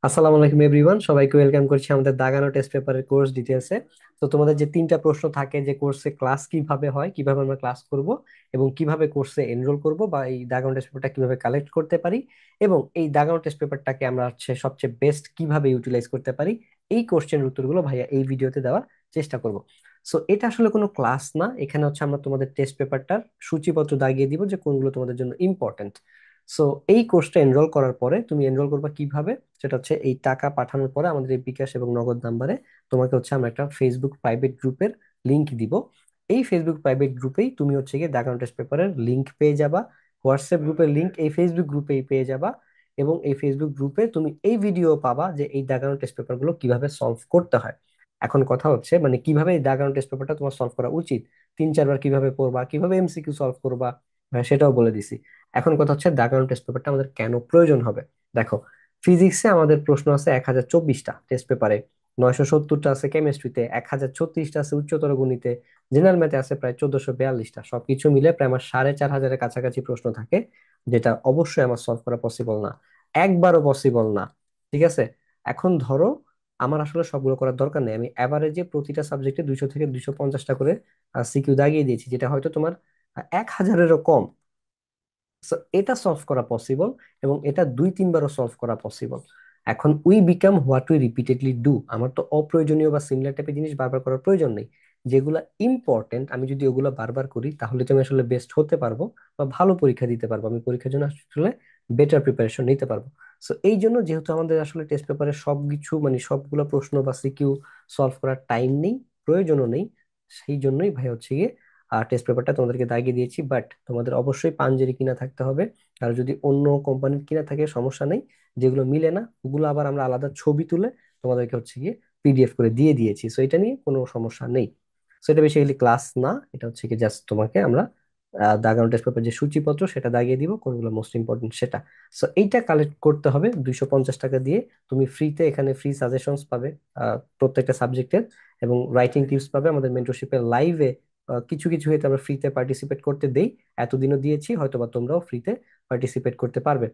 আসসালামু আলাইকুম এভরিওয়ান, সবাইকে ওয়েলকাম করছি আমাদের দাগানো টেস্ট পেপারের কোর্স ডিটেলসে। তো তোমাদের যে তিনটা প্রশ্ন থাকে যে কোর্সে ক্লাস কিভাবে হয়, কিভাবে আমরা ক্লাস করব, এবং কিভাবে কোর্সে এনরোল করব, বা এই দাগানো টেস্ট পেপারটা কিভাবে কালেক্ট করতে পারি, এবং এই দাগানো টেস্ট পেপারটাকে আমরা হচ্ছে সবচেয়ে বেস্ট কিভাবে ইউটিলাইজ করতে পারি, এই কোশ্চেনের উত্তরগুলো ভাইয়া এই ভিডিওতে দেওয়ার চেষ্টা করব। সো এটা আসলে কোনো ক্লাস না, এখানে হচ্ছে আমরা তোমাদের টেস্ট পেপারটার সূচিপত্র দাগিয়ে দিব যে কোনগুলো তোমাদের জন্য ইম্পর্টেন্ট। সো এই কোর্সটা এনরোল করার পরে তুমি এনরোল করবা কিভাবে, সেটা হচ্ছে এই টাকা পাঠানোর পরে আমাদের এই বিকাশ এবং নগদ নাম্বারে তোমাকে হচ্ছে আমরা একটা ফেসবুক প্রাইভেট গ্রুপের লিংক দিব। এই ফেসবুক প্রাইভেট গ্রুপেই তুমি হচ্ছে গিয়ে দাগানো টেস্ট পেপারের লিংক পেয়ে যাবা। হোয়াটসঅ্যাপ গ্রুপের লিংক এই ফেসবুক গ্রুপেই পেয়ে যাবা। এবং এই ফেসবুক গ্রুপে তুমি এই ভিডিও পাবা যে এই দাগানো টেস্ট পেপার গুলো কিভাবে সলভ করতে হয়। এখন কথা হচ্ছে মানে কিভাবে এই দাগানো টেস্ট পেপারটা তোমার সলভ করা উচিত, 3-4 বার কিভাবে পড়বা, কিভাবে এমসিকিউ সলভ করবা, সেটাও বলে দিছি। এখন কথা হচ্ছে দাগানো টেস্ট পেপারটা আমাদের কেন প্রয়োজন হবে। দেখো, ফিজিক্সে আমাদের প্রশ্ন আছে 1024টা টেস্ট পেপারে, 970টা আছে কেমিস্ট্রিতে, 1036টা আছে উচ্চতর গণিতে, জেনারেল ম্যাথে আছে প্রায় 1442টা, সবকিছু মিলে প্রায় আমার 4500-এর কাছাকাছি প্রশ্ন থাকে, যেটা অবশ্যই আমার সলভ করা পসিবল না, একবারও পসিবল না। ঠিক আছে। এখন ধরো আমার আসলে সবগুলো করার দরকার নেই, আমি অ্যাভারেজে প্রতিটা সাবজেক্টে 200 থেকে 250টা করে সিকিউ দাগিয়ে দিয়েছি, যেটা হয়তো তোমার 1000-এরও কম। So, এটা সলভ করা পসিবল, এবং এটা 2-3 বারও সলভ করা পসিবল। এখন we become what we repeatedly do, আমার তো অপ্রয়োজনীয় বা সিমিলার টাইপের জিনিস বারবার করার প্রয়োজন নেই। যেগুলা ইম্পর্টেন্ট আমি যদি ওগুলো বারবার করি তাহলে তো আমি আসলে বেস্ট হতে পারবো বা ভালো পরীক্ষা দিতে পারবো, আমি পরীক্ষার জন্য আসলে বেটার প্রিপারেশন নিতে পারবো। সো এই জন্য যেহেতু আমাদের আসলে টেস্ট পেপারে সবকিছু মানে সবগুলো প্রশ্ন বা সিকিউ সলভ করার টাইম নেই, প্রয়োজনও নেই, সেই জন্যই ভাই হচ্ছে গিয়ে টেস্ট পেপারটা তোমাদেরকে দাগিয়ে দিয়েছি। বাট তোমাদের অবশ্যই পাঞ্জেরি কিনা থাকতে হবে, আর যদি অন্য কোম্পানির কিনা থাকে সমস্যা নেই। যেগুলো মিলে না ওগুলো আবার আমরা আলাদা ছবি তুলে তোমাদেরকে হচ্ছে গিয়ে পিডিএফ করে দিয়ে দিয়েছি, সো এটা নিয়ে কোনো সমস্যা নেই। সো এটা বেসিক্যালি ক্লাস না, এটা হচ্ছে কি জাস্ট তোমাকে আমরা দাগানো টেস্ট পেপার যে সূচিপত্র সেটা দাগিয়ে দিব, কোনগুলো মোস্ট ইম্পর্টেন্ট সেটা। সো এইটা কালেক্ট করতে হবে 250 টাকা দিয়ে। তুমি ফ্রিতে এখানে ফ্রি সাজেশনস পাবে প্রত্যেকটা সাবজেক্টের, এবং রাইটিং টিপস পাবে আমাদের মেন্টরশিপের লাইভে। কিছু কিছু হয়তো আমরা ফ্রিতে পার্টিসিপেট করতে দেই, এতদিনও দিয়েছি, হয়তোবা তোমরাও ফ্রিতে পার্টিসিপেট করতে পারবে।